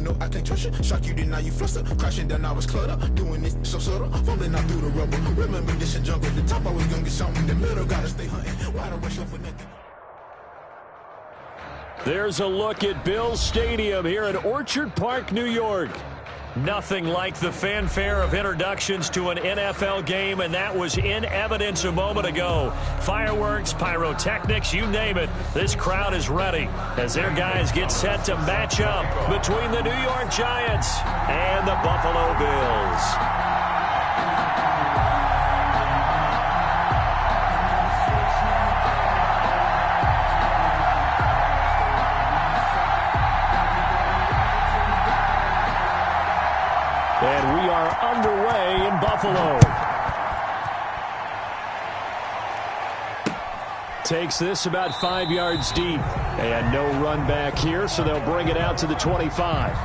know I can't trust you. Shock you, then now you fluster. Crashing down, I was cluttered. Doing this so subtle. Fumbling out through the rubble. Remember this in jungle. The top, I was gonna get something in the middle. Gotta stay hunting. Why don't rush off for nothing? There's a look at Bills Stadium here in Orchard Park, New York. Nothing like the fanfare of introductions to an NFL game, and that was in evidence a moment ago. Fireworks, pyrotechnics, you name it. This crowd is ready as their guys get set to match up between the New York Giants and the Buffalo Bills. And we are underway in Buffalo. Takes this about 5 yards deep. And no run back here, so they'll bring it out to the 25.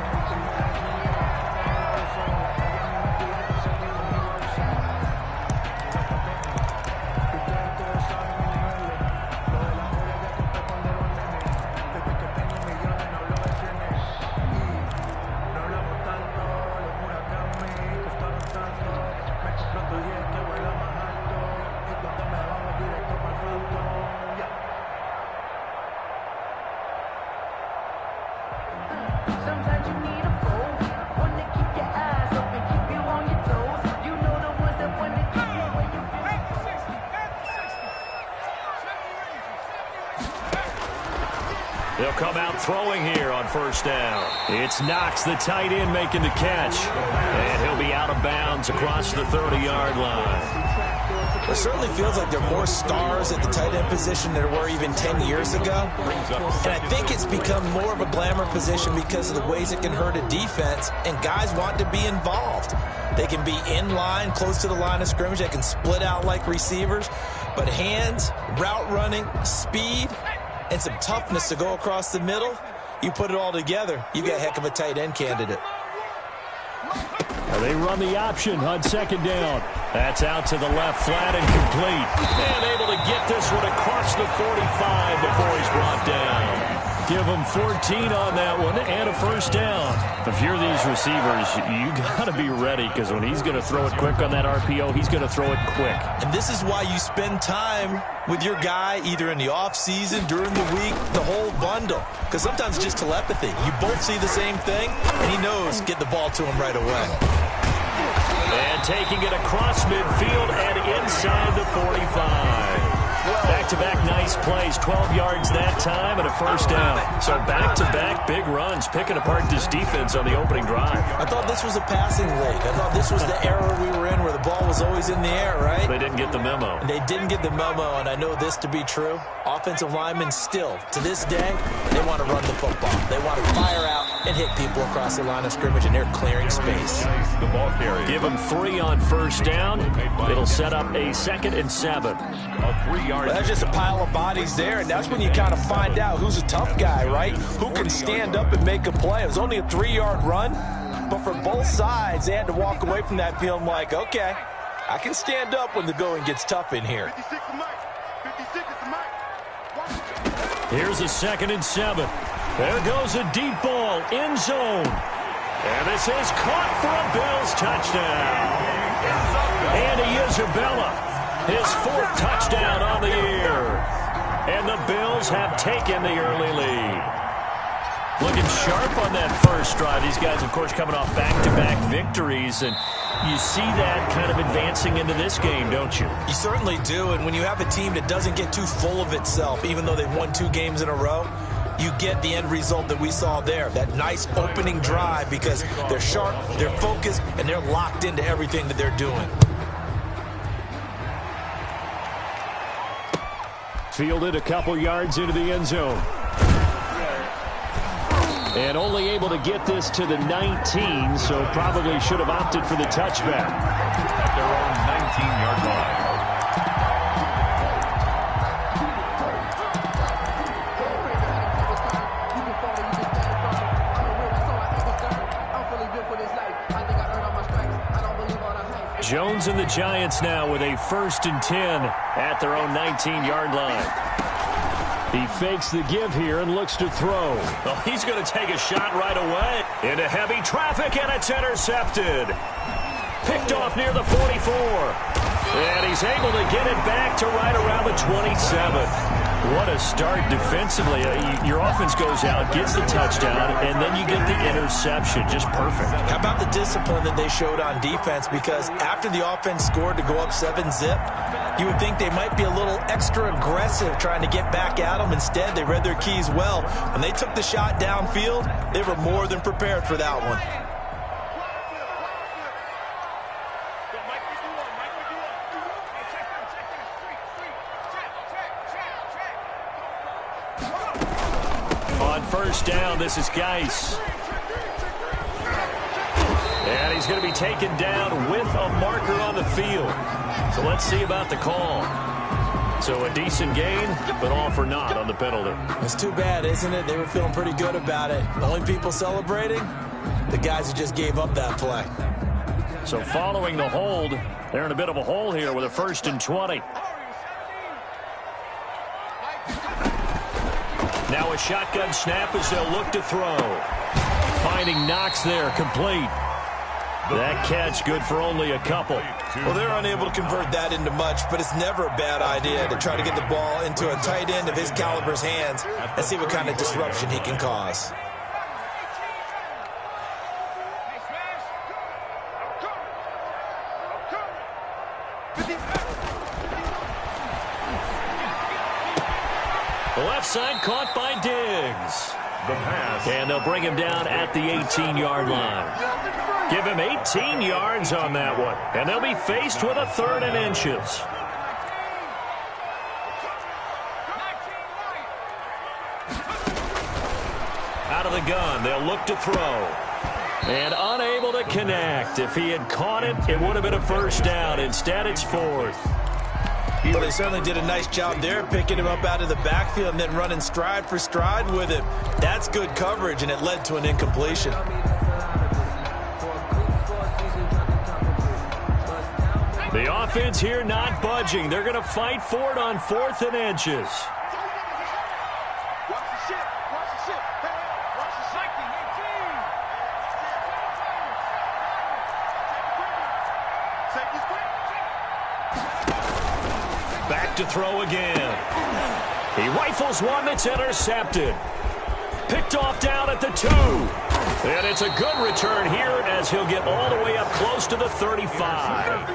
They'll come out throwing here on first down. It's Knox, the tight end, making the catch. And he'll be out of bounds across the 30-yard line. It certainly feels like there are more stars at the tight end position than there were even 10 years ago. And I think it's become more of a glamour position because of the ways it can hurt a defense, and guys want to be involved. They can be in line, close to the line of scrimmage. They can split out like receivers. But hands, route running, speed, and some toughness to go across the middle, you put it all together, you got a heck of a tight end candidate. They run the option on second down. That's out to the left, flat and complete. And able to get this one across the 45 before he's brought down. Give him 14 on that one and a first down. If you're these receivers, you got to be ready because when he's going to throw it quick on that RPO, he's going to throw it quick. And this is why you spend time with your guy either in the offseason, during the week, the whole bundle. Because sometimes it's just telepathy. You both see the same thing, and he knows get the ball to him right away. And taking it across midfield and inside the 45. Back-to-back nice plays, 12 yards that time and a first down. So back-to-back big runs, picking apart this defense on the opening drive. I thought this was a passing league. I thought this was the era we were in where the ball was always in the air, right? They didn't get the memo. And they didn't get the memo, and I know this to be true. Offensive linemen still, to this day, they want to run the football. They want to fire out and hit people across the line of scrimmage, and they're clearing space. The ball carrier. Give them 3 on first down. It'll set up a 2nd and 7. A 3-yard. Well, that's just a pile of bodies there, and that's when you kind of find out who's a tough guy, right? Who can stand up and make a play. It was only a 3-yard run, but for both sides, they had to walk away from that feeling like, okay, I can stand up when the going gets tough in here. Here's a 2nd and 7. There goes a deep ball, end zone. And this is caught for a Bills touchdown. Andy Isabella, his 4th touchdown on the year. And the Bills have taken the early lead. Looking sharp on that first drive. These guys, of course, coming off back-to-back victories. And you see that kind of advancing into this game, don't you? You certainly do. And when you have a team that doesn't get too full of itself, even though they've won 2 games in a row, you get the end result that we saw there. That nice opening drive because they're sharp, they're focused, and they're locked into everything that they're doing. Fielded a couple yards into the end zone. And only able to get this to the 19, so probably should have opted for the touchback. At their own 19-yard line. Jones and the Giants now with a 1st and 10 at their own 19-yard line. He fakes the give here and looks to throw. Well, he's going to take a shot right away. Into heavy traffic, and it's intercepted. Picked off near the 44. And he's able to get it back to right around the 27. What a start defensively. Your offense goes out, gets the touchdown, and then you get the interception. Just perfect. How about the discipline that they showed on defense? Because after the offense scored to go up 7-zip, you would think they might be a little extra aggressive trying to get back at them. Instead, they read their keys well. When they took the shot downfield, they were more than prepared for that one. First down, this is Geis. And he's going to be taken down with a marker on the field. So let's see about the call. So a decent gain, but all for naught on the penalty. It's too bad, isn't it? They were feeling pretty good about it. The only people celebrating, the guys who just gave up that play. So following the hold, they're in a bit of a hole here with a 1st and 20. Now a shotgun snap as they'll look to throw. Finding Knox there, complete. That catch good for only a couple. Well, they're unable to convert that into much, but it's never a bad idea to try to get the ball into a tight end of his caliber's hands and see what kind of disruption he can cause. The left side caught by Diggs. The pass. And they'll bring him down at the 18-yard line. Give him 18 yards on that one. And they'll be faced with a 3rd and inches. Out of the gun, they'll look to throw. And unable to connect. If he had caught it, it would have been a 1st down. Instead, it's 4th. Well, they certainly did a nice job there, picking him up out of the backfield and then running stride for stride with him. That's good coverage, and it led to an incompletion. The offense here not budging. They're going to fight for it on 4th and inches. Back to throw again. He rifles one that's intercepted. Picked off down at the 2. And it's a good return here as he'll get all the way up close to the 35.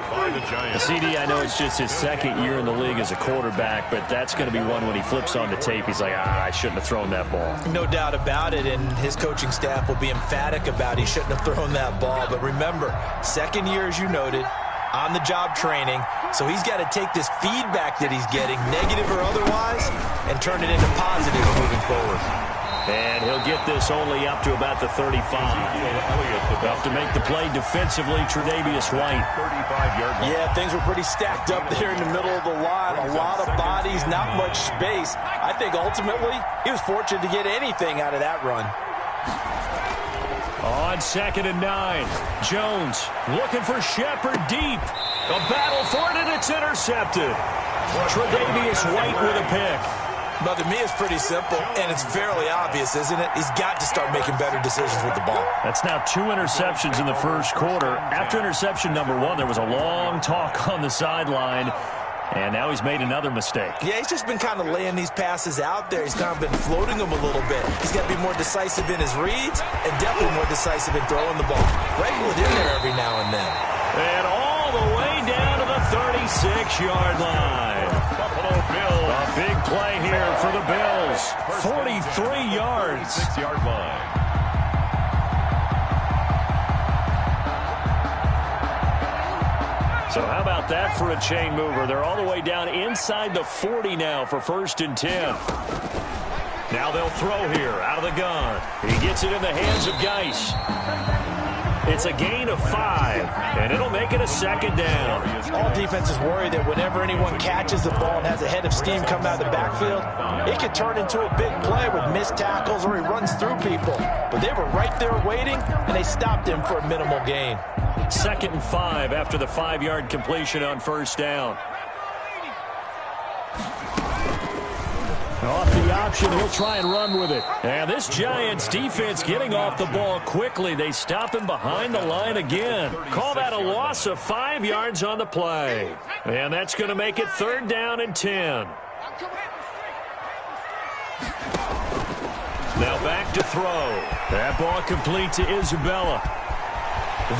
CD, I know it's just his 2nd year in the league as a quarterback, but that's going to be one when he flips on the tape. He's like, I shouldn't have thrown that ball. No doubt about it, and his coaching staff will be emphatic about he shouldn't have thrown that ball. But remember, 2nd year, as you noted, on-the-job training, so he's got to take this feedback that he's getting, negative or otherwise, and turn it into positive moving forward. And he'll get this only up to about the 35. Up to make the play defensively, Tre'Davious White. 35-yard line. Yeah, things were pretty stacked up there in the middle of the line. A lot of bodies, not much space. I think ultimately he was fortunate to get anything out of that run. On 2nd and 9, Jones looking for Shepard deep. A battle for it, and it's intercepted. Tre'Davious White with a pick. But to me, it's pretty simple, and it's fairly obvious, isn't it? He's got to start making better decisions with the ball. That's now 2 interceptions in the 1st quarter. After interception number 1, there was a long talk on the sideline, and now he's made another mistake. Yeah, he's just been kind of laying these passes out there. He's kind of been floating them a little bit. He's got to be more decisive in his reads and definitely more decisive in throwing the ball. Wrangle it in there every now and then. And all the way down to the 36-yard line. Buffalo Bills. A big play here for the Bills. 43 yards. 6-yard line. So how about that for a chain mover? They're all the way down inside the 40 now for 1st and 10. Now they'll throw here out of the gun. He gets it in the hands of Geis. It's a gain of 5, and it'll make it a 2nd down. All defenses worry that whenever anyone catches the ball and has a head of steam come out of the backfield, it could turn into a big play with missed tackles or he runs through people. But they were right there waiting, and they stopped him for a minimal gain. 2nd and 5 after the 5-yard completion on 1st down. Off the option, he'll try and run with it. And this Giants defense getting off the ball quickly. They stop him behind the line again. Call that a loss of 5 yards on the play. And that's going to make it 3rd down and 10. Now back to throw. That ball complete to Isabella.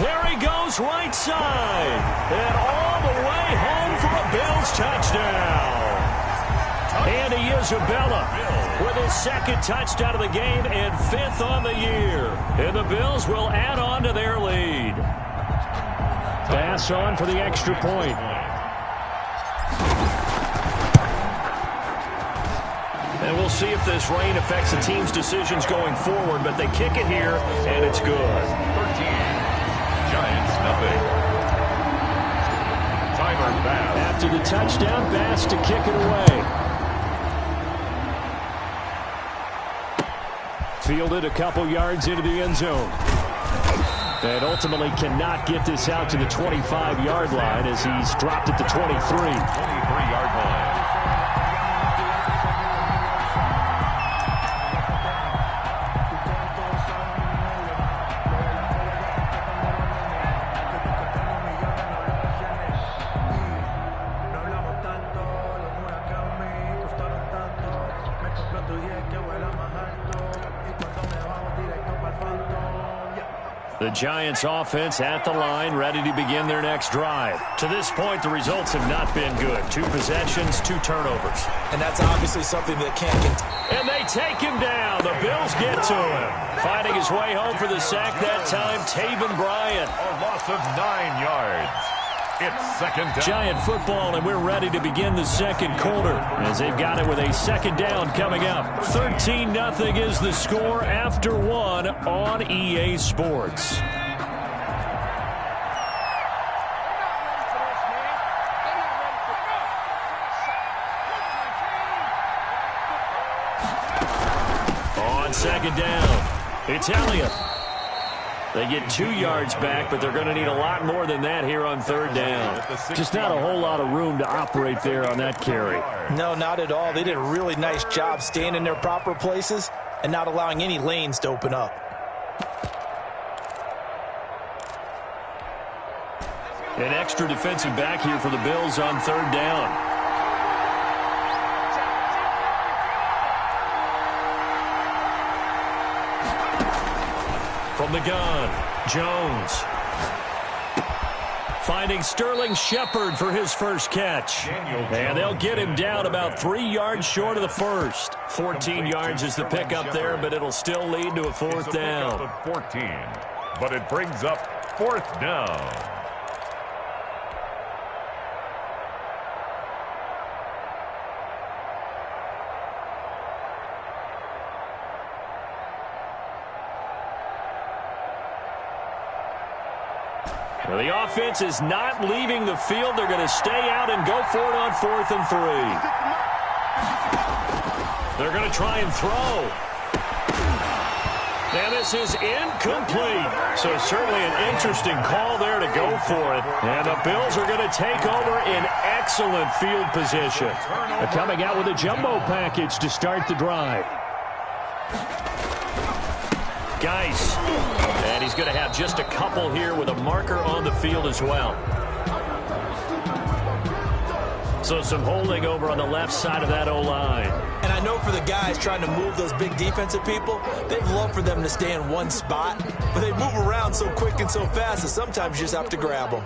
There he goes right side. And all the way home for a Bills touchdown. Andy Isabella with his 2nd touchdown of the game and 5th on the year. And the Bills will add on to their lead. Pass on for the extra point. And we'll see if this rain affects the team's decisions going forward, but they kick it here, and it's good. 13. Giants, nothing. Timer Bass. After the touchdown, Bass to kick it away. Fielded a couple yards into the end zone. And ultimately cannot get this out to the 25-yard line as he's dropped at the 23. 23-yard line. The Giants offense at the line, ready to begin their next drive. To this point, the results have not been good. 2 possessions, 2 turnovers. And that's obviously something that can't continue. And they take him down. The Bills get to him. Finding his way home for the sack that time, Taven Bryan. A loss of 9 yards. It's 2nd down. Giant football, and we're ready to begin the 2nd quarter as they've got it with a 2nd down coming up. 13-0 is the score after 1 on EA Sports. On 2nd down, it's Elliott. They get 2 yards back, but they're going to need a lot more than that here on 3rd down. Just not a whole lot of room to operate there on that carry. No, not at all. They did a really nice job staying in their proper places and not allowing any lanes to open up. An extra defensive back here for the Bills on 3rd down. From the gun, Jones. Finding Sterling Shepard for his first catch. And they'll get him down about 3 yards short of the first. 14 yards is the pickup there, but it'll still lead to a 4th down. 14, but it brings up 4th down. Well, the offense is not leaving the field. They're going to stay out and go for it on 4th and 3. They're going to try and throw. And this is incomplete. So certainly an interesting call there to go for it. And the Bills are going to take over in excellent field position. They're coming out with a jumbo package to start the drive. Geis. And he's going to have just a couple here with a marker on the field as well. So some holding over on the left side of that O-line. And I know for the guys trying to move those big defensive people, they'd love for them to stay in one spot. But they move around so quick and so fast that sometimes you just have to grab them.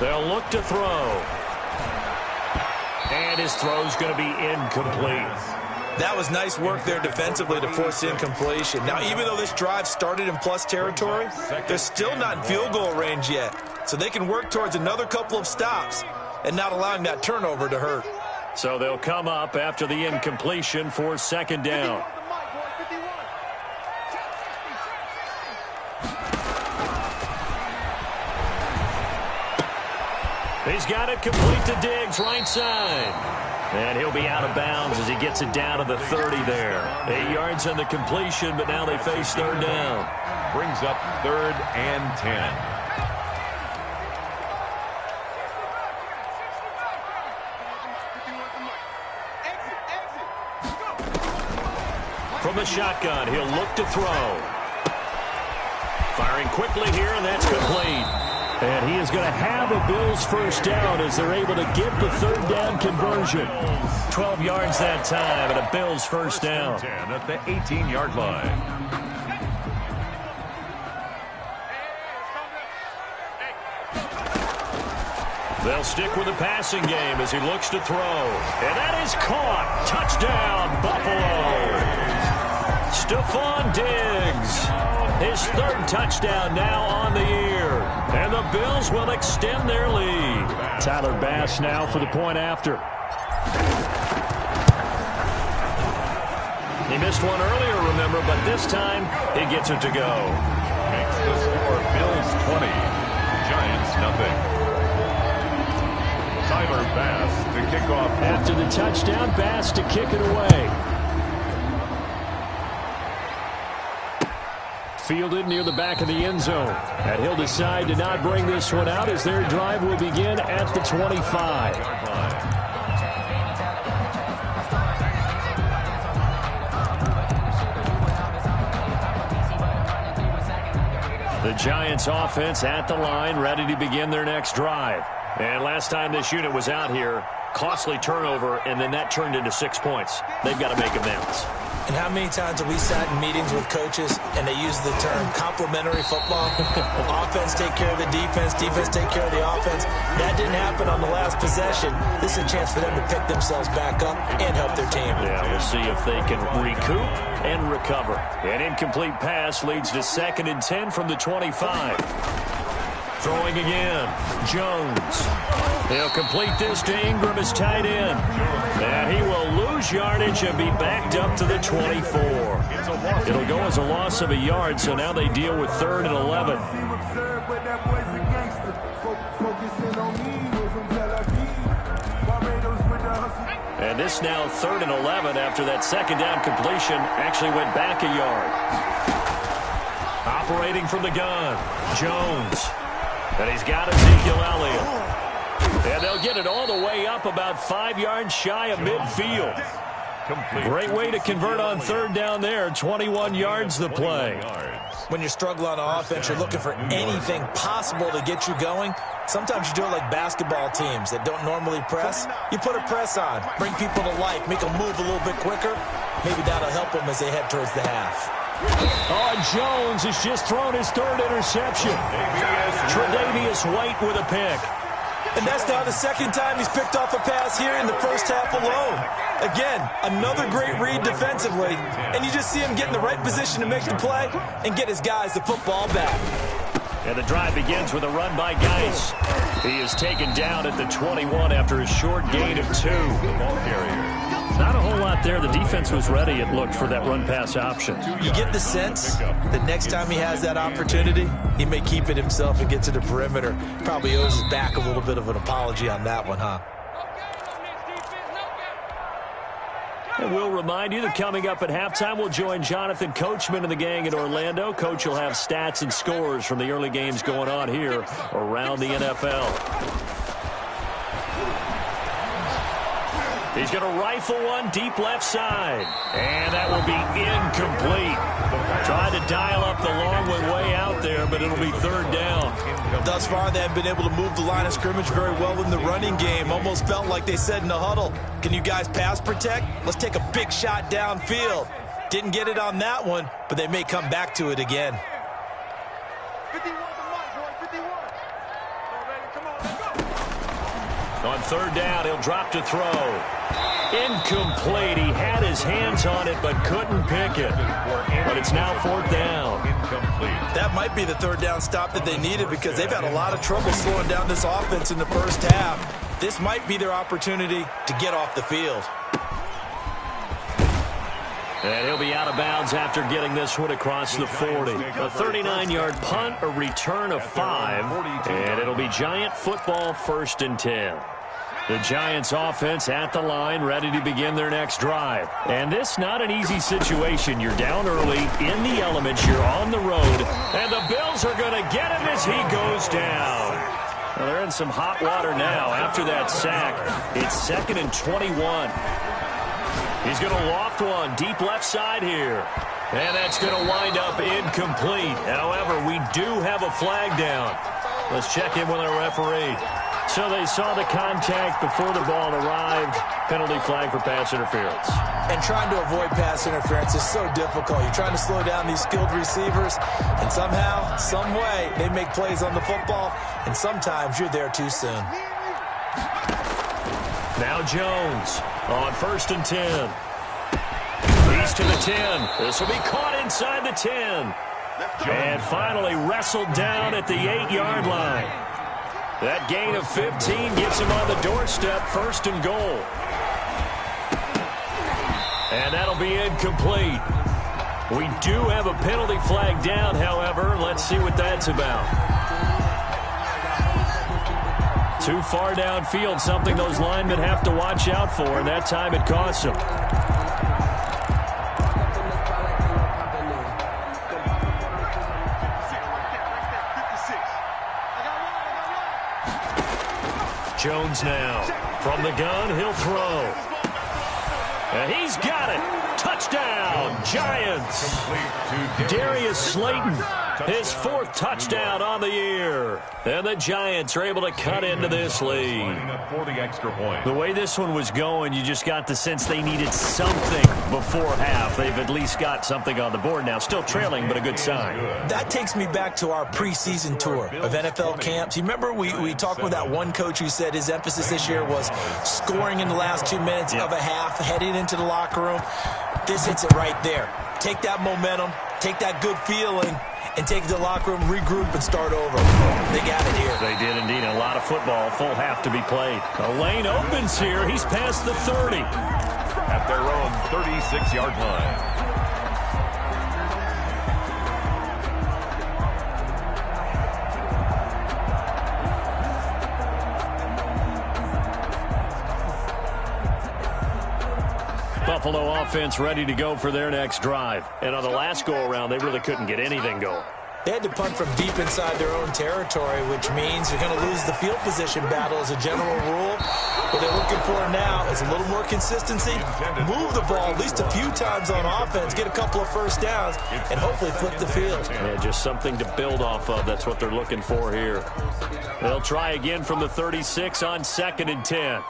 They'll look to throw. And his throw's going to be incomplete. That was nice work there defensively to force incompletion. Now, even though this drive started in plus territory, they're still not in field goal range yet. So they can work towards another couple of stops and not allowing that turnover to hurt. So they'll come up after the incompletion for 2nd down. He's got it complete to Diggs, right side. And he'll be out of bounds as he gets it down to the 30 there. 8 yards on the completion, but now they face third down. Brings up 3rd and 10. From the shotgun, he'll look to throw. Firing quickly here, and that's complete. And he is going to have a Bills first down as they're able to get the third down conversion. 12 yards that time, and a Bills first down. 10 at the 18-yard line. They'll stick with the passing game as he looks to throw. And that is caught. Touchdown, Buffalo. Stephon Diggs. His 3rd touchdown now on the year. And the Bills will extend their lead. Tyler Bass now for the point after. He missed one earlier, remember, but this time he gets it to go. Makes the score Bills 20, Giants nothing. Tyler Bass to kick off. After the touchdown, Bass to kick it away. Fielded near the back of the end zone. And he'll decide to not bring this one out as their drive will begin at the 25. The Giants offense at the line, ready to begin their next drive. And last time this unit was out here, costly turnover, and then that turned into 6 points. They've got to make amends. And how many times have we sat in meetings with coaches and they use the term complementary football? Offense take care of the defense, defense take care of the offense. That didn't happen on the last possession. This is a chance for them to pick themselves back up and help their team. Yeah, we'll see if they can recoup and recover. An incomplete pass leads to 2nd and 10 from the 25. Throwing again, Jones. He'll complete this to Ingram as tight end. And he will lose yardage and be backed up to the 24. It'll go as a loss of a yard, so now they deal with 3rd and 11. And this now 3rd and 11 after that 2nd down completion actually went back a yard. Operating from the gun, Jones. And he's got Ezekiel Elliott. And they'll get it all the way up about 5 yards shy of midfield. Great way to convert on 3rd down there. 21 yards the play. When you're struggling on offense, you're looking for anything possible to get you going. Sometimes you do it like basketball teams that don't normally press. You put a press on, bring people to life, make them move a little bit quicker. Maybe that'll help them as they head towards the half. Oh, Jones has just thrown his 3rd interception. Tre'Davious White with a pick. And that's now the 2nd time he's picked off a pass here in the first half alone. Again, another great read defensively. And you just see him get in the right position to make the play and get his guys the football back. And the drive begins with a run by Geis. He is taken down at the 21 after a short gain of 2. Ball carrier. Not a whole lot there. The defense was ready, it looked, for that run-pass option. You get the sense that next time he has that opportunity, he may keep it himself and get to the perimeter. Probably owes his back a little bit of an apology on that one, huh? And we'll remind you that coming up at halftime, we'll join Jonathan Coachman and the gang in Orlando. Coach will have stats and scores from the early games going on here around the NFL. He's going to rifle one deep left side. And that will be incomplete. Tried to dial up the long one way out there, but it'll be 3rd down. Thus far, they have been able to move the line of scrimmage very well in the running game. Almost felt like they said in the huddle, can you guys pass protect? Let's take a big shot downfield. Didn't get it on that one, but they may come back to it again. On 3rd down, he'll drop to throw. Incomplete. He had his hands on it but couldn't pick it. But it's now 4th down. That might be the 3rd down stop that they needed because they've had a lot of trouble slowing down this offense in the first half. This might be their opportunity to get off the field. And he'll be out of bounds after getting this one across the 40. A 39-yard punt, a return of 5, and it'll be Giant football 1st and 10. The Giants offense at the line, ready to begin their next drive. And this not an easy situation. You're down early, in the elements, you're on the road, and the Bills are going to get him as he goes down. Well, they're in some hot water now after that sack. It's 2nd and 21. He's going to loft one deep left side here. And that's going to wind up incomplete. However, we do have a flag down. Let's check in with our referee. So they saw the contact before the ball arrived. Penalty flag for pass interference. And trying to avoid pass interference is so difficult. You're trying to slow down these skilled receivers, and somehow, some way, they make plays on the football, and sometimes you're there too soon. Now Jones on 1st and 10. He's to the 10. This will be caught inside the 10. And finally wrestled down at the 8-yard line. That gain of 15 gets him on the doorstep, 1st and goal. And that'll be incomplete. We do have a penalty flag down, however. Let's see what that's about. Too far downfield, something those linemen have to watch out for, and that time it costs them. Jones now. From the gun, he'll throw. And he's got it. Touchdown, Giants. Darius Slayton, his 4th touchdown on the year. And the Giants are able to cut into this lead. The way this one was going, you just got the sense they needed something before half. They've at least got something on the board now. Still trailing, but a good sign. That takes me back to our preseason tour of NFL camps. You remember we talked with that one coach who said his emphasis this year was scoring in the last 2 minutes of a half, heading into the locker room. This hits it right there. Take that momentum, take that good feeling, and take it to the locker room, regroup, and start over. They got it here. They did indeed. A lot of football, full half to be played. A lane opens here. He's past the 30. At their own 36-yard line. Buffalo offense ready to go for their next drive. And on the last go-around, they really couldn't get anything going. They had to punt from deep inside their own territory, which means you're going to lose the field position battle as a general rule. What they're looking for now is a little more consistency, move the ball at least a few times on offense, get a couple of first downs, and hopefully flip the field. Yeah, just something to build off of. That's what they're looking for here. They'll try again from the 36 on 2nd and 10.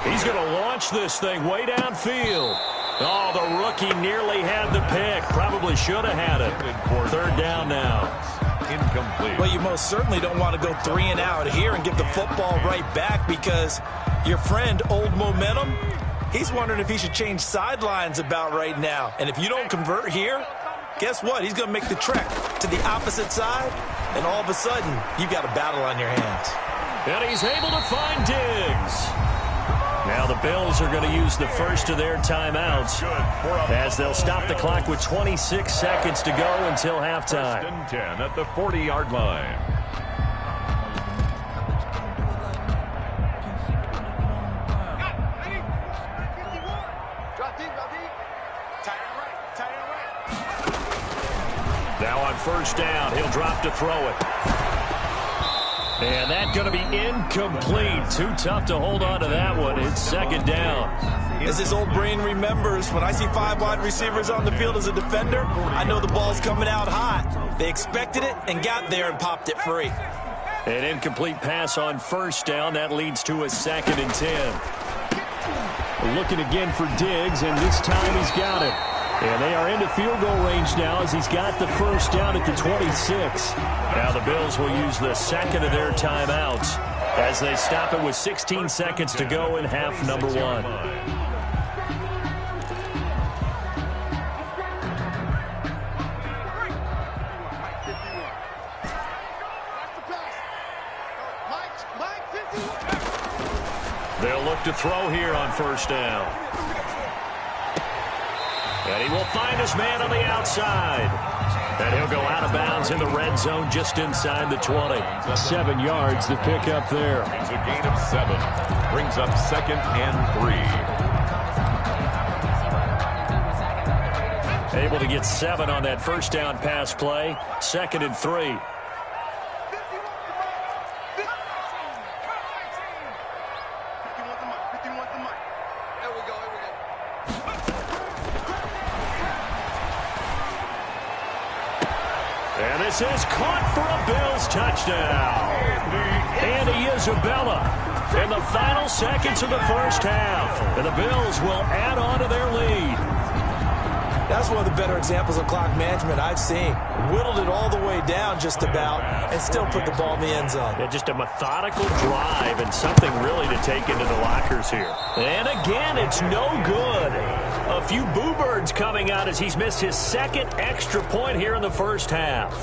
He's going to launch this thing way downfield. Oh, the rookie nearly had the pick. Probably should have had it. 3rd down now. Incomplete. Well, you most certainly don't want to go 3 and out here and give the football right back, because your friend, Old Momentum, he's wondering if he should change sidelines about right now. And if you don't convert here, guess what? He's going to make the trek to the opposite side, and all of a sudden, you've got a battle on your hands. And he's able to find Diggs. Now the Bills are going to use the first of their timeouts as they'll stop the clock with 26 seconds to go until halftime. 1st and 10 at the 40-yard line. Now on 1st down, he'll drop to throw it. And that's going to be incomplete. Too tough to hold on to that one. It's 2nd down. As his old brain remembers, when I see 5 wide receivers on the field as a defender, I know the ball's coming out hot. They expected it and got there and popped it free. An incomplete pass on 1st down. That leads to a 2nd and 10. Looking again for Diggs, and this time he's got it. And they are into field goal range now as he's got the 1st down at the 26. Now the Bills will use the 2nd of their timeouts as they stop it with 16 seconds to go in half number 1. They'll look to throw here on 1st down. And he will find his man on the outside. And he'll go out of bounds in the red zone just inside the 20. 7 yards the pick up there. It's a gain of 7. Brings up 2nd and 3. Able to get 7 on that first down pass play. 2nd and 3. And this is caught for a Bills touchdown. Andy Isabella in the final seconds of the first half. And the Bills will add on to their lead. That's one of the better examples of clock management I've seen. Whittled it all the way down just about and still put the ball in the end zone. Yeah, just a methodical drive and something really to take into the lockers here. And again, it's no good. A few boo birds coming out as he's missed his 2nd extra point here in the first half.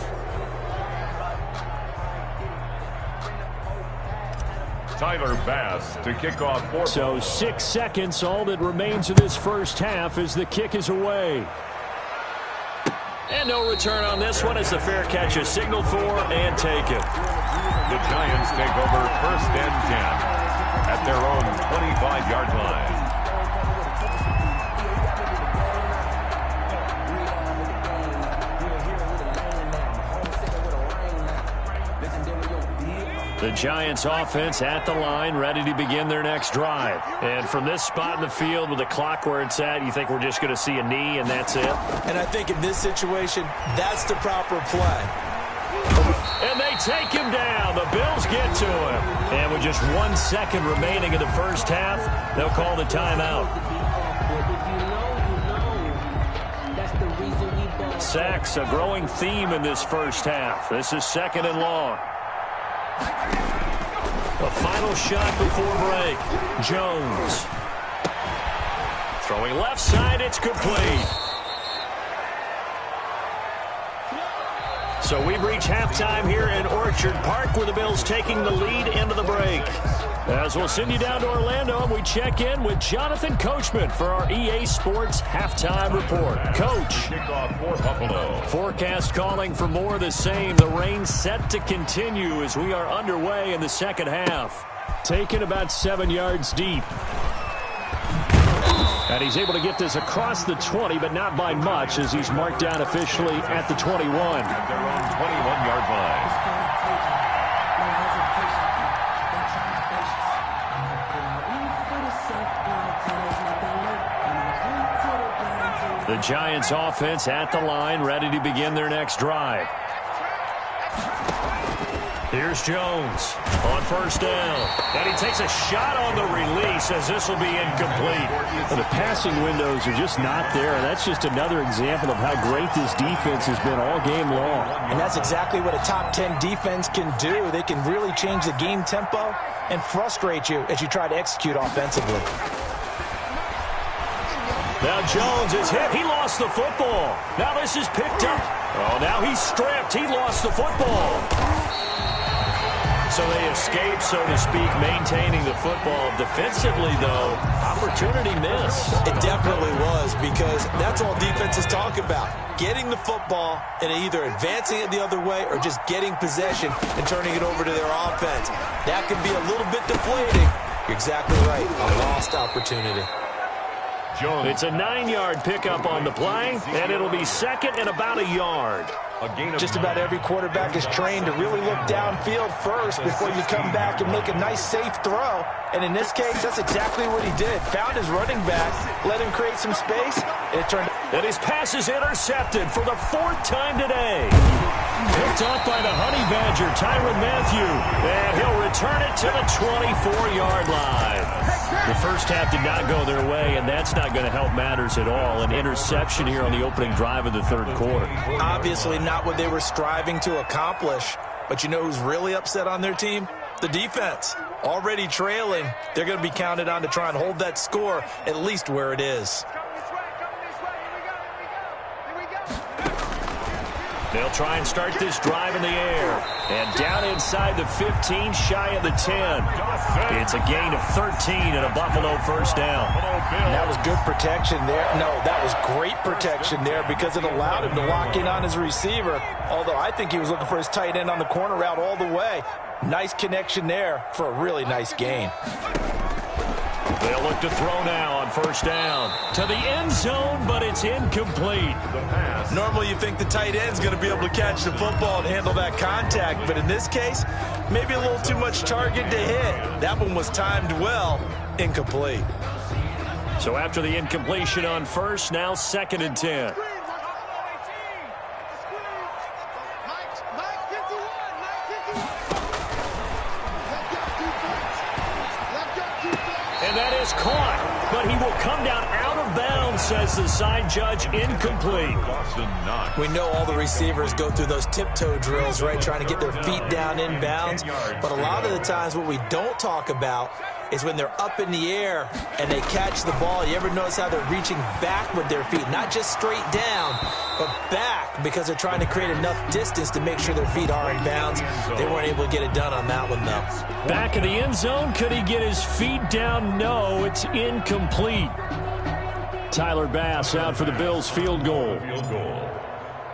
Tyler Bass to kick off 4. So 6 seconds, all that remains of this first half as the kick is away. And no return on this one as the fair catch is signaled for and taken. The Giants take over 1st and 10 at their own 25-yard line. The Giants offense at the line, ready to begin their next drive. And from this spot in the field with the clock where it's at, you think we're just going to see a knee and that's it? And I think in this situation, that's the proper play. And they take him down. The Bills get to him. And with just 1 second remaining in the first half, they'll call the timeout. Sacks, a growing theme in this first half. This is 2nd and long. A final shot before break. Jones. Throwing left side, it's complete. So we've reached halftime here in Orchard Park with the Bills taking the lead into the break. As we'll send you down to Orlando and we check in with Jonathan Coachman for our EA Sports Halftime Report. Coach. Kickoff for Buffalo. Forecast calling for more of the same. The rain set to continue as we are underway in the second half. Taken about 7 yards deep. And he's able to get this across the 20, but not by much as he's marked down officially at the 21. At their own 21-yard line. The Giants offense at the line, ready to begin their next drive. Here's Jones on first down. And he takes a shot on the release as this will be incomplete. Well, the passing windows are just not there. And that's just another example of how great this defense has been all game long. And that's exactly what a top 10 defense can do. They can really change the game tempo and frustrate you as you try to execute offensively. Now Jones is hit. He lost the football. Now this is picked up. Oh, now he's stripped. He lost the football. So they escape, so to speak, maintaining the football. Defensively, though, opportunity missed. It definitely was, because that's all defenses talk about. Getting the football and either advancing it the other way or just getting possession and turning it over to their offense. That can be a little bit deflating. You're exactly right. A lost opportunity. Jones. It's a 9-yard pickup on the play, and it'll be 2nd and about a yard. Just about every quarterback is trained to really look downfield first before you come back and make a nice, safe throw. And in this case, that's exactly what he did. Found his running back, let him create some space, and it turned. And his pass is intercepted for the 4th time today. Picked off by the Honey Badger, Tyrann Mathieu. And he'll return it to the 24-yard line. The first half did not go their way, and that's not going to help matters at all. An interception here on the opening drive of the third quarter. Obviously not what they were striving to accomplish. But you know who's really upset on their team? The defense. Already trailing. They're going to be counted on to try and hold that score at least where it is. They'll try and start this drive in the air. And down inside the 15, shy of the 10. It's a gain of 13 and a Buffalo first down. And that was good protection there. No, that was great protection there because it allowed him to lock in on his receiver. Although I think he was looking for his tight end on the corner route all the way. Nice connection there for a really nice gain. They'll look to throw now on first down. To the end zone, but it's incomplete. Normally you think the tight end's going to be able to catch the football and handle that contact, but in this case, maybe a little too much target to hit. That one was timed well, incomplete. So after the incompletion on first, now 2nd and 10. And that is caught, but he will come down out of bounds, says the side judge, incomplete. We know all the receivers go through those tiptoe drills, right, trying to get their feet down in bounds. But a lot of the times what we don't talk about is when they're up in the air and they catch the ball. You ever notice how they're reaching back with their feet, not just straight down, but back, because they're trying to create enough distance to make sure their feet are in bounds. They weren't able to get it done on that one, though. Back of the end zone, could he get his feet down? No, it's incomplete. Tyler Bass out for the Bills field goal.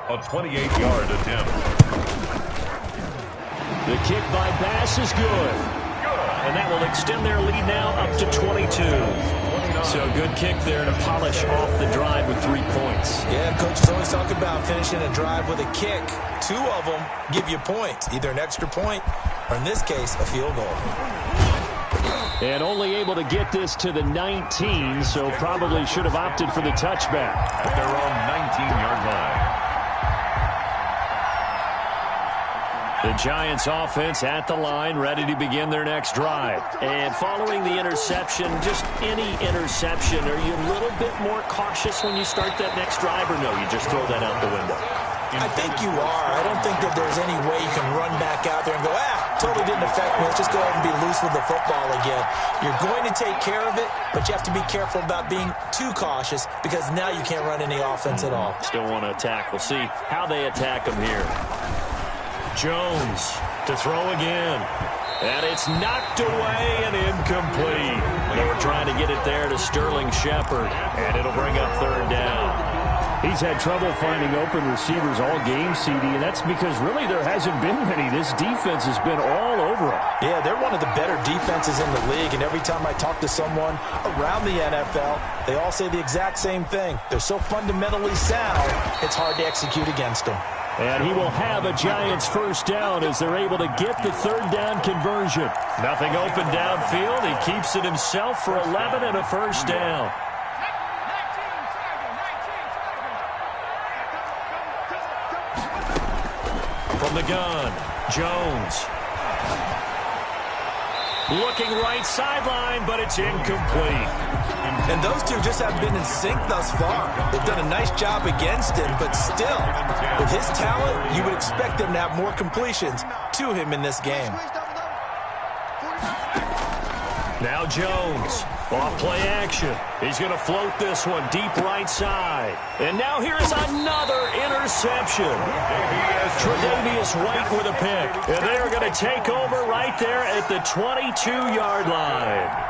A 28-yard attempt. The kick by Bass is good. And that will extend their lead now up to 22. So good kick there to polish off the drive with 3 points. Yeah, coaches always talk about finishing a drive with a kick. 2 of them give you points, either an extra point or, in this case, a field goal. And only able to get this to the 19, so probably should have opted for the touchback. At their own 19-yard line. The Giants offense at the line, ready to begin their next drive. And following the interception, just any interception, are you a little bit more cautious when you start that next drive, or no, you just throw that out the window? I think you are. I don't think that there's any way you can run back out there and go, totally didn't affect me. Let's just go ahead and be loose with the football again. You're going to take care of it, but you have to be careful about being too cautious because now you can't run any offense at all. Still want to attack. We'll see how they attack them here. Jones to throw again. And it's knocked away and incomplete. They were trying to get it there to Sterling Shepard, and it'll bring up 3rd down. He's had trouble finding open receivers all game, CD, and that's because really there hasn't been many. This defense has been all over him. Yeah, they're one of the better defenses in the league, and every time I talk to someone around the NFL, they all say the exact same thing. They're so fundamentally sound, it's hard to execute against them. And he will have a Giants first down as they're able to get the 3rd down conversion. Nothing open downfield. He keeps it himself for 11 and a first down. From the gun, Jones. Looking right sideline, but it's incomplete. And those two just haven't been in sync thus far. They've done a nice job against him, but still, with his talent, you would expect them to have more completions to him in this game. Now Jones, off play action. He's going to float this one deep right side. And now here's another interception. Tre'Davious White with a pick. And they're going to take over right there at the 22-yard line.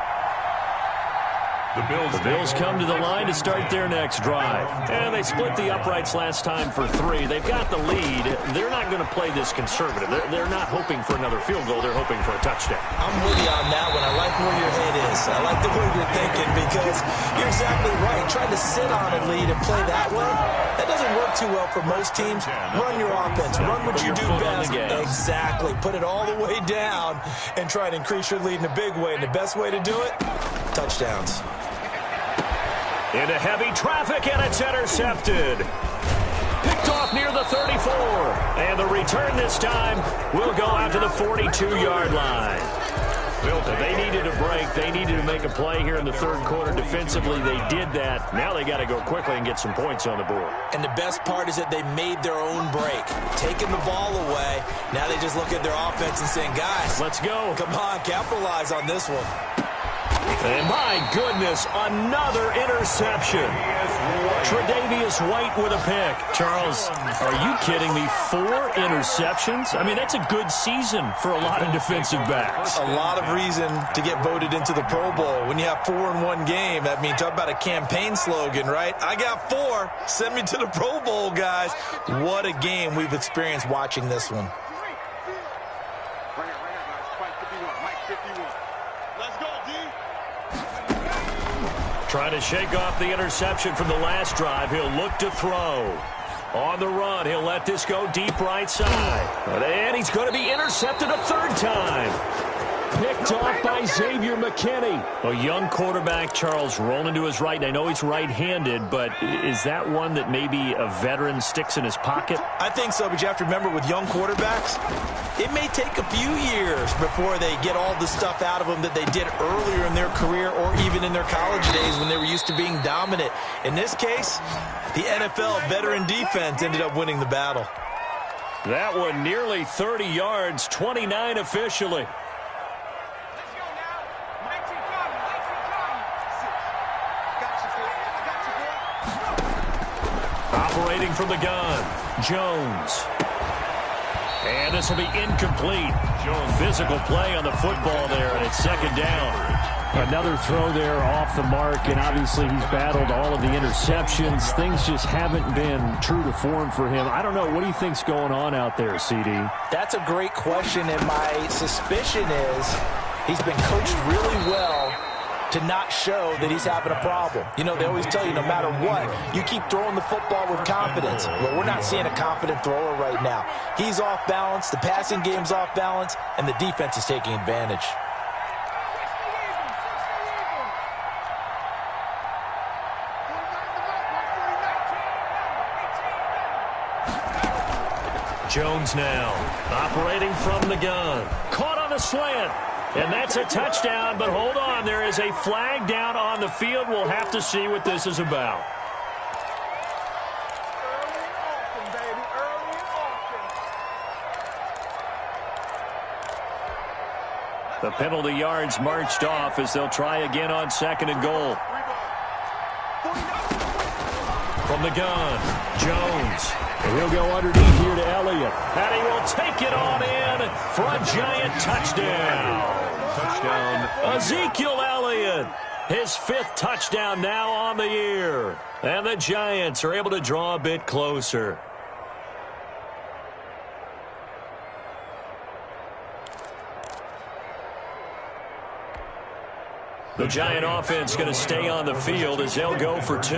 The Bills come to the line to start their next drive. And they split the uprights last time for 3. They've got the lead. They're not going to play this conservative. They're not hoping for another field goal. They're hoping for a touchdown. I'm with you on that one. I like where your head is. I like the way you're thinking because you're exactly right. Trying to sit on a lead and play that way, that doesn't work too well for most teams. Run your offense. Run what you do best. Exactly. Put it all the way down and try and increase your lead in a big way. And the best way to do it, touchdowns. Into heavy traffic, and it's intercepted. Picked off near the 34. And the return this time will go out to the 42-yard line. They needed a break. They needed to make a play here in the 3rd quarter. Defensively, they did that. Now they got to go quickly and get some points on the board. And the best part is that they made their own break. Taking the ball away. Now they just look at their offense and saying, guys, let's go. Come on, capitalize on this one. And my goodness, another interception. Tre'Davious White with a pick. Charles, are you kidding me? 4 interceptions? I mean, that's a good season for a lot of defensive backs. A lot of reason to get voted into the Pro Bowl. When you have 4 in one game, that means talk about a campaign slogan, right? I got 4. Send me to the Pro Bowl, guys. What a game we've experienced watching this one. Trying to shake off the interception from the last drive. He'll look to throw. On the run, he'll let this go deep right side. And he's going to be intercepted a 3rd time. Picked off by Xavier McKinney. A young quarterback, Charles, rolling to his right. And I know he's right-handed, but is that one that maybe a veteran sticks in his pocket? I think so, but you have to remember with young quarterbacks, it may take a few years before they get all the stuff out of them that they did earlier in their career or even in their college days when they were used to being dominant. In this case, the NFL veteran defense ended up winning the battle. That one nearly 30 yards, 29 officially. Operating from the gun, Jones. And this will be incomplete. Physical play on the football there, and it's 2nd down. Another throw there off the mark, and obviously he's battled all of the interceptions. Things just haven't been true to form for him. I don't know. What do you think's going on out there, CD? That's a great question, and my suspicion is he's been coached really well to not show that he's having a problem. You know, they always tell you no matter what, you keep throwing the football with confidence. Well, we're not seeing a confident thrower right now. He's off balance, the passing game's off balance, and the defense is taking advantage. Jones now, operating from the gun. Caught on the slant. And that's a touchdown, but hold on. There is a flag down on the field. We'll have to see what this is about. The penalty yards marched off as they'll try again on 2nd and goal. From the gun, Jones. And he'll go underneath here to Elliott. And he will take it on in for a giant touchdown. Ezekiel Elliott, his 5th touchdown now on the year. And the Giants are able to draw a bit closer. The Giant offense going to stay on the field as they'll go for 2.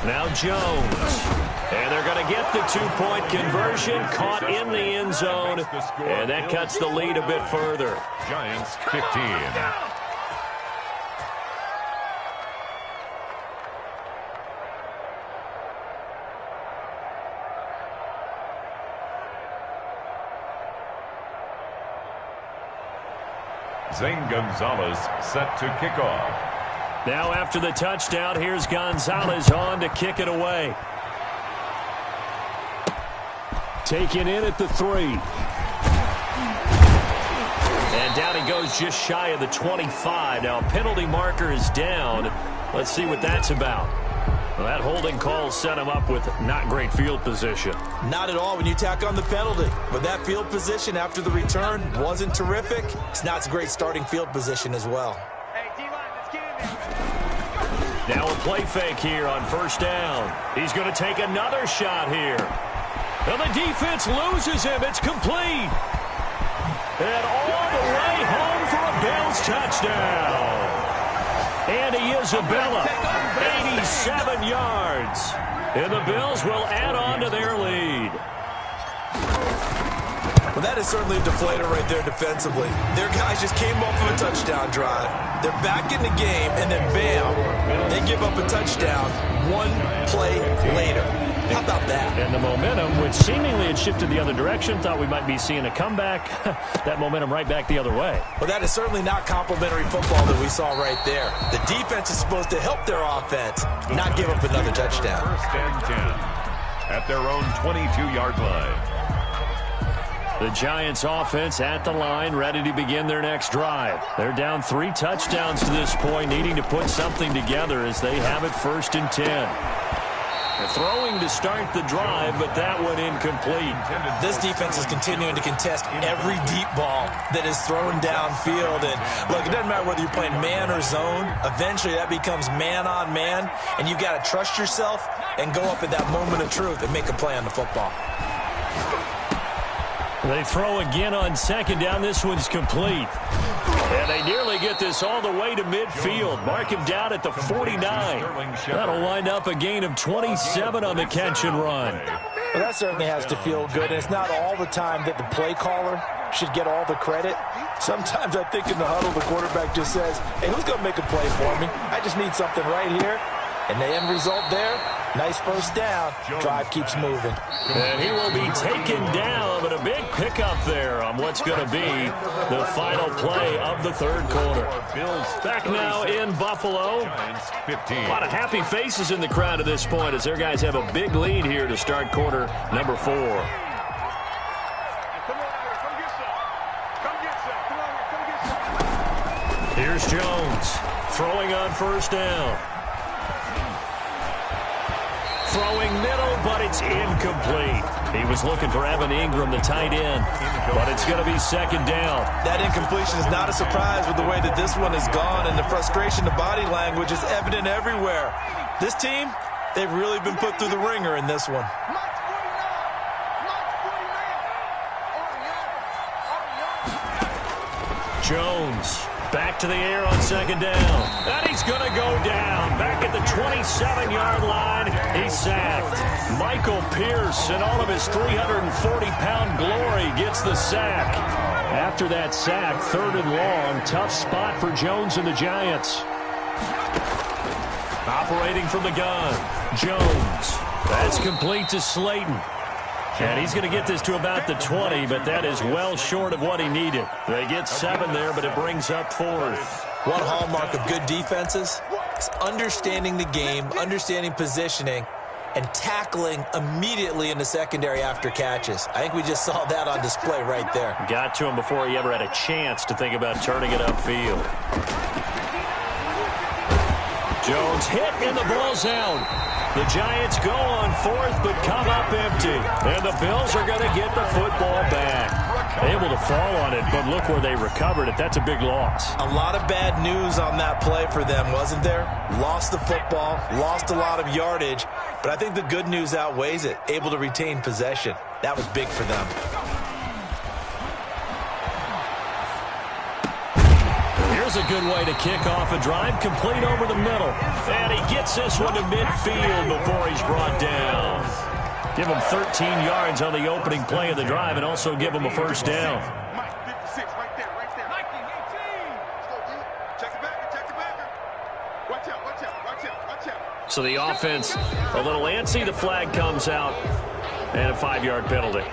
Now Jones. And they're going to get the 2-point conversion, caught in the end zone, and that cuts the lead a bit further. Giants 15. Zane Gonzalez set to kick off. Now after the touchdown, here's Gonzalez on to kick it away. Taken in at the 3. And down he goes just shy of the 25. Now penalty marker is down. Let's see what that's about. Well, that holding call set him up with not great field position. Not at all when you tack on the penalty. But that field position after the return wasn't terrific. It's not a great starting field position as well. Now a play fake here on 1st down. He's going to take another shot here. And the defense loses him. It's complete. And all the way home for a Bills touchdown. Andy Isabella, 87 yards. And the Bills will add on to their lead. Well, that is certainly a deflator right there defensively. Their guys just came off of a touchdown drive. They're back in the game, and then bam, they give up a touchdown 1 play later. How about that? And the momentum, which seemingly had shifted the other direction, thought we might be seeing a comeback. That momentum right back the other way. Well, that is certainly not complimentary football that we saw right there. The defense is supposed to help their offense, not give up another touchdown. 1st and 10 at their own 22-yard line. The Giants offense at the line, ready to begin their next drive. They're down 3 touchdowns to this point, needing to put something together as they have it 1st and 10. They're throwing to start the drive, but that one incomplete. This defense is continuing to contest every deep ball that is thrown downfield. And look, it doesn't matter whether you're playing man or zone. Eventually that becomes man on man, and you've got to trust yourself and go up at that moment of truth and make a play on the football. They throw again on 2nd down. This one's complete. And they nearly get this all the way to midfield. Mark him down at the 49. That'll wind up a gain of 27 on the catch and run. Well, that certainly has to feel good. And it's not all the time that the play caller should get all the credit. Sometimes I think in the huddle, the quarterback just says, hey, who's going to make a play for me? I just need something right here. And the end result there, nice 1st down. Drive keeps moving. And he will be taken down, but a big pickup there on what's going to be the final play of the 3rd quarter. Back now in Buffalo. A lot of happy faces in the crowd at this point as their guys have a big lead here to start quarter number 4. Here's Jones throwing on 1st down. Throwing middle, but it's incomplete. He was looking for Evan Ingram, the tight end, but it's going to be 2nd down. That incompletion is not a surprise with the way that this one has gone, and the frustration, the body language is evident everywhere. This team, they've really been put through the ringer in this one. Jones back to the air on 2nd down. And he's going to go down. Back at the 27-yard line, he's sacked. Michael Pierce, in all of his 340-pound glory, gets the sack. After that sack, 3rd and long, tough spot for Jones and the Giants. Operating from the gun, Jones. That's complete to Slayton. And he's going to get this to about the 20, but that is well short of what he needed. They get 7 there, but it brings up 4th. One hallmark of good defenses is understanding the game, understanding positioning, and tackling immediately in the secondary after catches. I think we just saw that on display right there. Got to him before he ever had a chance to think about turning it upfield. Jones hit, and the ball's out. The Giants go on 4th, but come up empty. And the Bills are going to get the football back. Able to fall on it, but look where they recovered it. That's a big loss. A lot of bad news on that play for them, wasn't there? Lost the football, lost a lot of yardage, but I think the good news outweighs it. Able to retain possession. That was big for them. Here's a good way to kick off a drive, complete over the middle. And he gets this one to midfield before he's brought down. Give him 13 yards on the opening play of the drive and also give him a 1st down. Mike, 56, right there. Mike, 18. Check it back. Watch out. So the offense a little antsy. The flag comes out and a 5-yard penalty.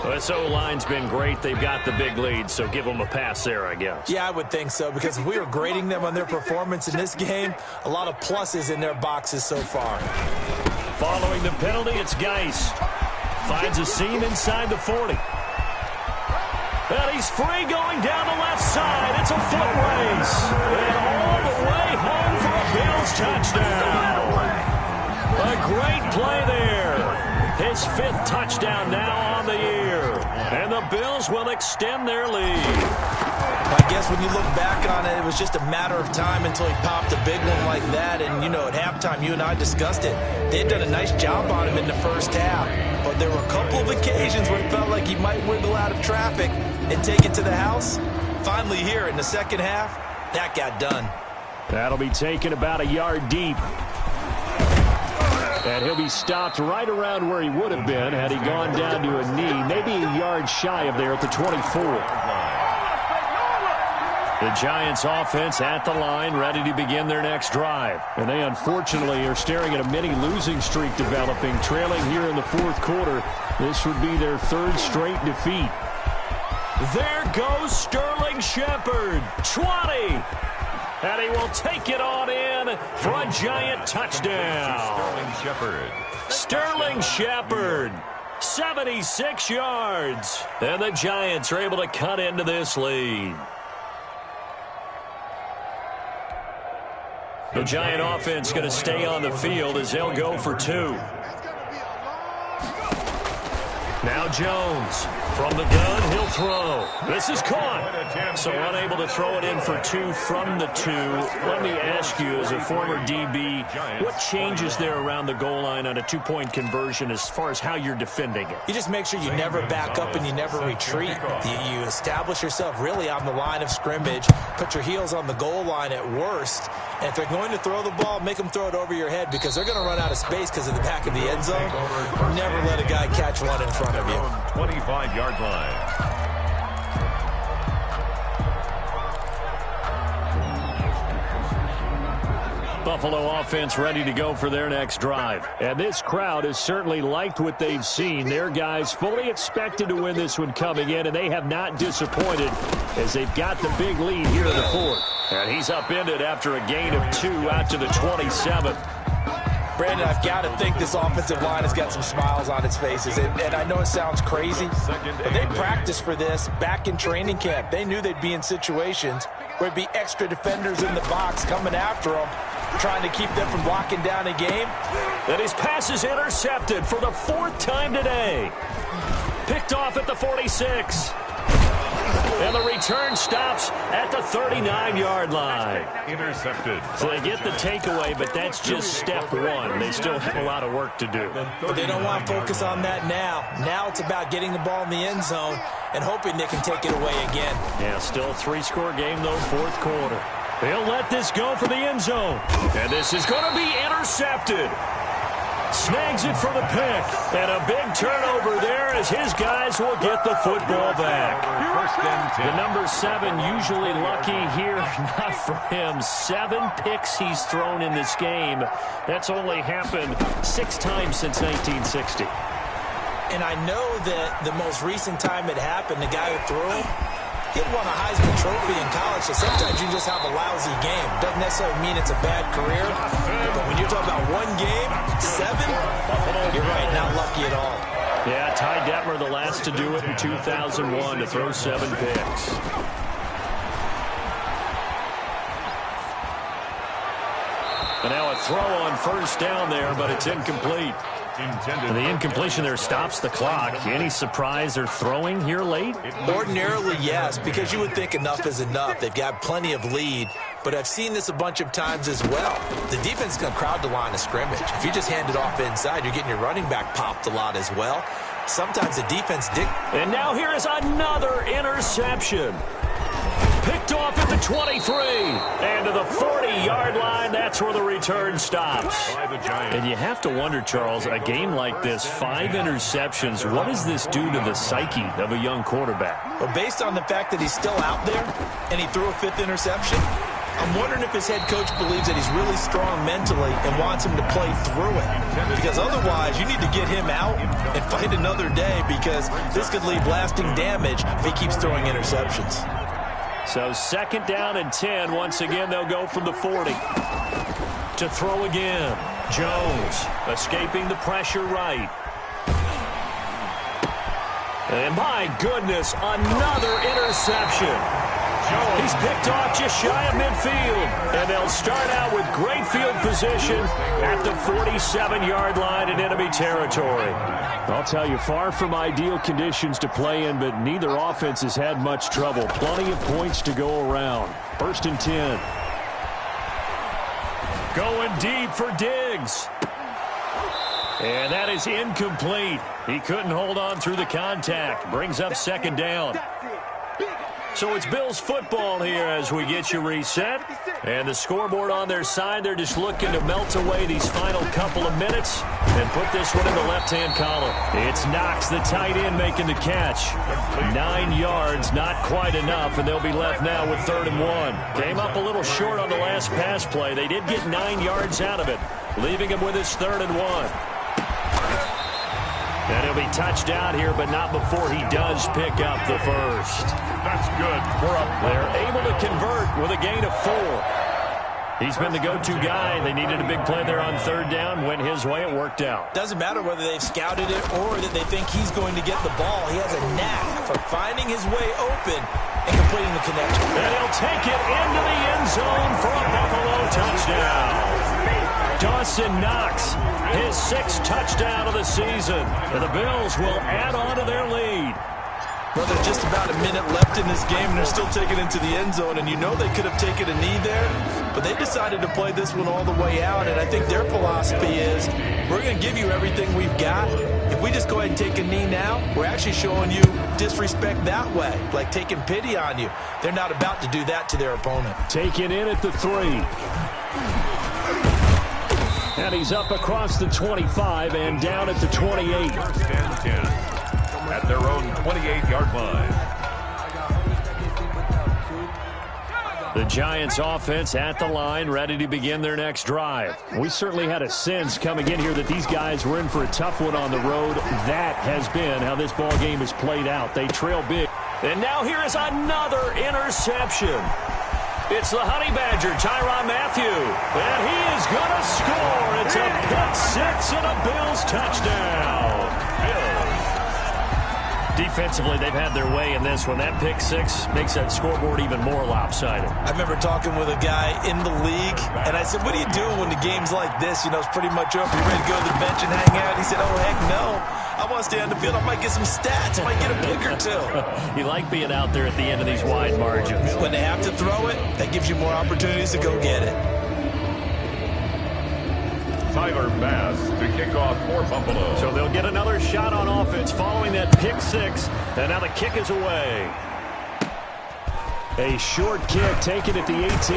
This O-line's been great. They've got the big lead, so give them a pass there, I guess. Yeah, I would think so, because if we were grading them on their performance in this game, a lot of pluses in their boxes so far. Following the penalty, it's Geis. Finds a seam inside the 40. And he's free going down the left side. It's a foot race. And all the way home for a Bills touchdown. A great play there. His 5th touchdown now on the year. And the Bills will extend their lead. I guess when you look back on it, it was just a matter of time until he popped a big one like that. And, you know, at halftime, you and I discussed it. They had done a nice job on him in the 1st half. But there were a couple of occasions where it felt like he might wiggle out of traffic and take it to the house. Finally here in the 2nd half, that got done. That'll be taken about a yard deep. And he'll be stopped right around where he would have been had he gone down to a knee, maybe a yard shy of there at the 24. The Giants offense at the line, ready to begin their next drive. And they unfortunately are staring at a mini losing streak developing, trailing here in the 4th quarter. This would be their 3rd straight defeat. There goes Sterling Shepard, 20. And he will take it on in for a Giant touchdown. Sterling Shepard. Sterling Shepard 76 yards. And the Giants are able to cut into this lead. The Giant offense going to stay on the field as they'll go for 2. Now Jones from the gun, he'll throw. This is caught. So unable to throw it in for 2 from the 2. Let me ask you, as a former DB, what changes there around the goal line on a 2-point conversion as far as how you're defending it? You just make sure you never back up and you never retreat. You establish yourself really on the line of scrimmage, put your heels on the goal line at worst, and if they're going to throw the ball, make them throw it over your head because they're going to run out of space because of the back of the end zone. Never let a guy catch one in front of you. 25-yard line. Buffalo offense ready to go for their next drive. And this crowd has certainly liked what they've seen. Their guys fully expected to win this one coming in, and they have not disappointed as they've got the big lead here in the 4th. And he's upended after a gain of 2 out to the 27. Brandon, I've got to think this offensive line has got some smiles on its faces. And I know it sounds crazy, but they practiced for this back in training camp. They knew they'd be in situations where there'd be extra defenders in the box coming after them, trying to keep them from locking down a game. And his pass is intercepted for the 4th time today. Picked off at the 46. And the return stops at the 39-yard line. Intercepted. So they get the takeaway, but that's just step 1. They still have a lot of work to do. But they don't want to focus on that now. Now it's about getting the ball in the end zone and hoping they can take it away again. Yeah, still a 3-score game, though, 4th quarter. They'll let this go for the end zone. And this is going to be intercepted. Snags it for the pick. And a big turnover there as his guys will get the football back. The number 7 usually lucky here. Not for him. 7 picks he's thrown in this game. That's only happened 6 times since 1960. And I know that the most recent time it happened, the guy who threw him, he had won a Heisman Trophy in college, so sometimes you just have a lousy game. Doesn't necessarily mean it's a bad career, but when you're talking about 1 game, 7, you're right, not lucky at all. Yeah, Ty Detmer, the last to do it in 2001, to throw 7 picks. And now a throw on 1st down there, but it's incomplete. And the incompletion there stops the clock. Any surprise they're throwing here late? Ordinarily, yes, because you would think enough is enough. They've got plenty of lead, but I've seen this a bunch of times as well. The defense is going to crowd the line of scrimmage. If you just hand it off inside, you're getting your running back popped a lot as well. Sometimes the defense And now here is another interception. Picked off at the 23. And to the 40-yard line, that's where the return stops. And you have to wonder, Charles, a game like this, 5 interceptions, what does this do to the psyche of a young quarterback? Well, based on the fact that he's still out there and he threw a 5th interception, I'm wondering if his head coach believes that he's really strong mentally and wants him to play through it. Because otherwise, you need to get him out and fight another day because this could leave lasting damage if he keeps throwing interceptions. So 2nd down and 10. Once again, they'll go from the 40. To throw again. Jones escaping the pressure right. And my goodness, another interception. He's picked off just shy of midfield. And they'll start out with great field position at the 47-yard line in enemy territory. I'll tell you, far from ideal conditions to play in, but neither offense has had much trouble. Plenty of points to go around. 1st and 10. Going deep for Diggs. And that is incomplete. He couldn't hold on through the contact. Brings up 2nd down. So it's Bills football here as we get you reset. And the scoreboard on their side, they're just looking to melt away these final couple of minutes and put this one in the left-hand column. It's Knox, the tight end, making the catch. 9 yards, not quite enough, and they'll be left now with 3rd and 1. Came up a little short on the last pass play. They did get 9 yards out of it, leaving him with his 3rd and 1. And he'll be touched out here, but not before he does pick up the 1st. That's good. We're up. They're able to convert with a gain of 4. He's been the go-to guy. They needed a big play there on third down. Went his way. It worked out. Doesn't matter whether they've scouted it or that they think he's going to get the ball. He has a knack for finding his way open and completing the connection. And he'll take it into the end zone for a Buffalo touchdown. Dawson Knox, his 6th touchdown of the season. And the Bills will add on to their lead. Well, there's just about a minute left in this game, and they're still taking it into the end zone. And you know they could have taken a knee there, but they decided to play this one all the way out. And I think their philosophy is, we're going to give you everything we've got. If we just go ahead and take a knee now, we're actually showing you disrespect that way, like taking pity on you. They're not about to do that to their opponent. Taken in at the 3. And he's up across the 25 and down at the 28. First and 10 at their own 28-yard line. The Giants offense at the line, ready to begin their next drive. We certainly had a sense coming in here that these guys were in for a tough one on the road. That has been how this ball game has played out. They trail big. And now here is another interception. It's the Honey Badger, Tyrann Mathieu. And he is going to score. It's a pick 6 and a Bills touchdown. Defensively, they've had their way in this one. That pick 6 makes that scoreboard even more lopsided. I remember talking with a guy in the league, and I said, what do you do when the game's like this? You know, it's pretty much over. You ready to go to the bench and hang out? He said, oh, heck no. I want to stay on the field. I might get some stats. I might get a pick or two. You like being out there at the end of these wide margins. When they have to throw it, that gives you more opportunities to go get it. Tyler Bass to kick off for Buffalo. So they'll get another shot on offense following that pick 6. And now the kick is away. A short kick taken at the 18.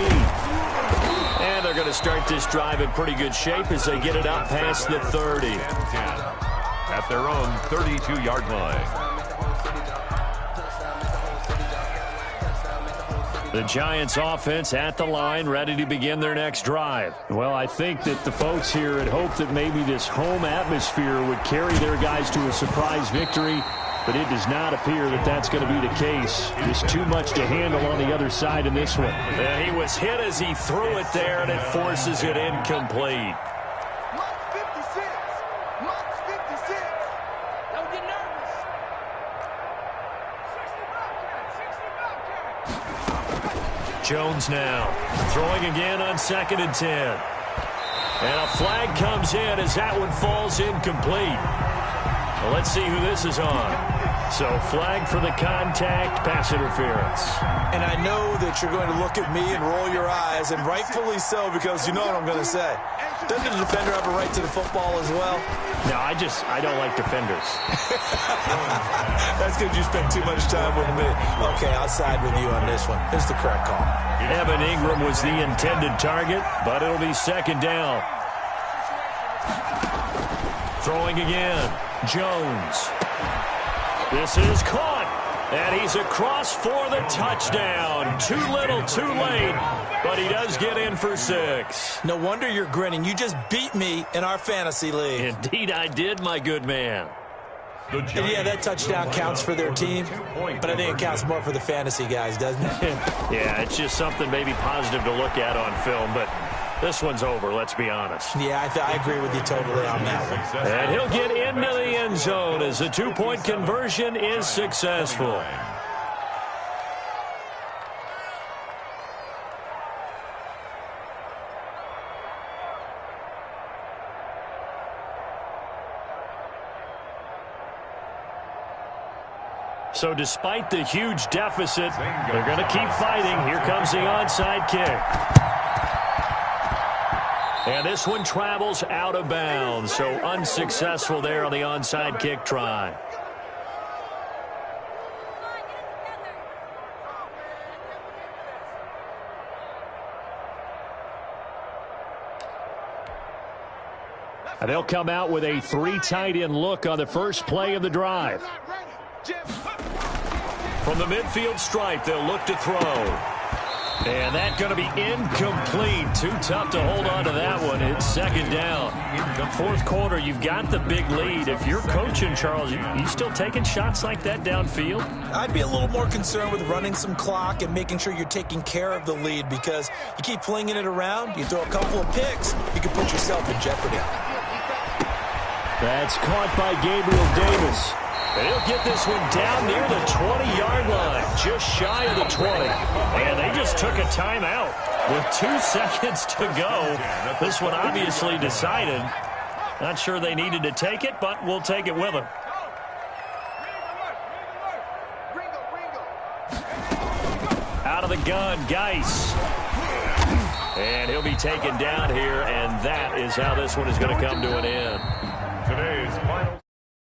And they're going to start this drive in pretty good shape as they get it out past the 30. At their own 32-yard line. The Giants offense at the line, ready to begin their next drive. Well, I think that the folks here had hoped that maybe this home atmosphere would carry their guys to a surprise victory, but it does not appear that that's going to be the case. Just too much to handle on the other side in this one. And he was hit as he threw it there, and it forces it incomplete. Jones now throwing again on 2nd and 10. And a flag comes in as that one falls incomplete. Well, let's see who this is on. So flag for the contact, pass interference. And I know that you're going to look at me and roll your eyes, and rightfully so, because you know what I'm going to say. Doesn't the defender have a right to the football as well? No, I don't like defenders. That's because you spend too much time with me. Okay, I'll side with you on this one. It's the correct call. Evan Ingram was the intended target, but it'll be 2nd down. Throwing again. Jones. This is caught. And he's across for the touchdown. Too little, too late. But he does get in for 6. No wonder you're grinning. You just beat me in our fantasy league. Indeed I did, my good man. And yeah, that touchdown counts for their team, but I think it counts more for the fantasy guys, doesn't it? Yeah, it's just something maybe positive to look at on film, but this one's over, let's be honest. Yeah, I agree with you totally on that one. And he'll get into the end zone as the 2-point conversion is successful. So despite the huge deficit, they're going to keep fighting. Here comes the onside kick. And this one travels out of bounds, so unsuccessful there on the onside kick try. And they'll come out with a 3 tight end look on the first play of the drive. From the midfield stripe, they'll look to throw. And that's going to be incomplete. Too tough to hold on to that one. It's second down. Fourth quarter, you've got the big lead. If you're coaching, Charles, you still taking shots like that downfield? I'd be a little more concerned with running some clock and making sure you're taking care of the lead, because you keep flinging it around, you throw a couple of picks, you can put yourself in jeopardy. That's caught by Gabriel Davis. And he'll get this one down near the 20-yard line, just shy of the 20. And they just took a timeout with 2 seconds to go. This one obviously decided. Not sure they needed to take it, but we'll take it with them. Out of the gun, Geis. And he'll be taken down here, and that is how this one is going to come to an end. Today's final